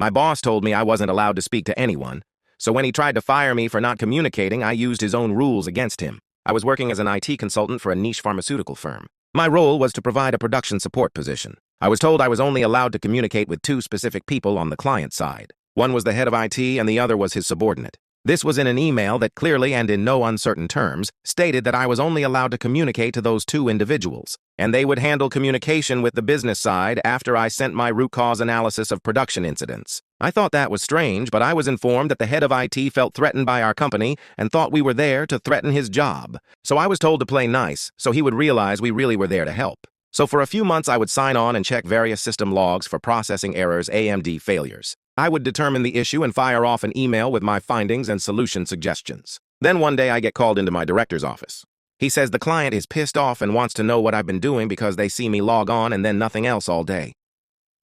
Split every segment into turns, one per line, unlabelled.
My boss told me I wasn't allowed to speak to anyone, so when he tried to fire me for not communicating, I used his own rules against him. I was working as an IT consultant for a niche pharmaceutical firm. My role was to provide a production support position. I was told I was only allowed to communicate with two specific people on the client side. One was the head of IT and the other was his subordinate. This was in an email that clearly and in no uncertain terms stated that I was only allowed to communicate to those two individuals, and they would handle communication with the business side after I sent my root cause analysis of production incidents. I thought that was strange, but I was informed that the head of IT felt threatened by our company and thought we were there to threaten his job. So I was told to play nice so he would realize we really were there to help. So for a few months I would sign on and check various system logs for processing errors, AMD failures. I would determine the issue and fire off an email with my findings and solution suggestions. Then one day I get called into my director's office. He says the client is pissed off and wants to know what I've been doing because they see me log on and then nothing else all day.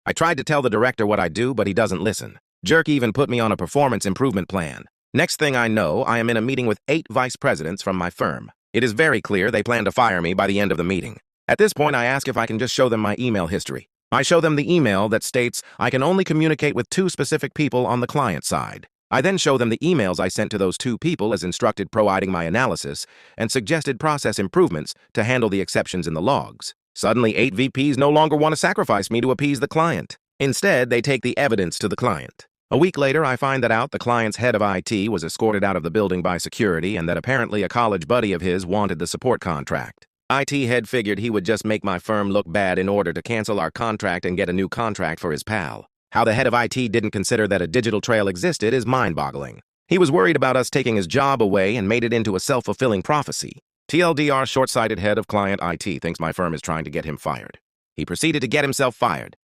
I tried to tell the director what I do, but he doesn't listen. Jerk even put me on a performance improvement plan. Next thing I know, I am in a meeting with 8 vice presidents from my firm. It is very clear they plan to fire me by the end of the meeting. At this point, I ask if I can just show them my email history. I show them the email that states I can only communicate with 2 specific people on the client side. I then show them the emails I sent to those 2 people as instructed, providing my analysis and suggested process improvements to handle the exceptions in the logs. Suddenly, 8 VPs no longer want to sacrifice me to appease the client. Instead, they take the evidence to the client. A week later, I find out the client's head of IT was escorted out of the building by security and that apparently a college buddy of his wanted the support contract. IT head figured he would just make my firm look bad in order to cancel our contract and get a new contract for his pal. How the head of IT didn't consider that a digital trail existed is mind-boggling. He was worried about us taking his job away and made it into a self-fulfilling prophecy. TLDR short-sighted head of client IT thinks my firm is trying to get him fired. He proceeded to get himself fired.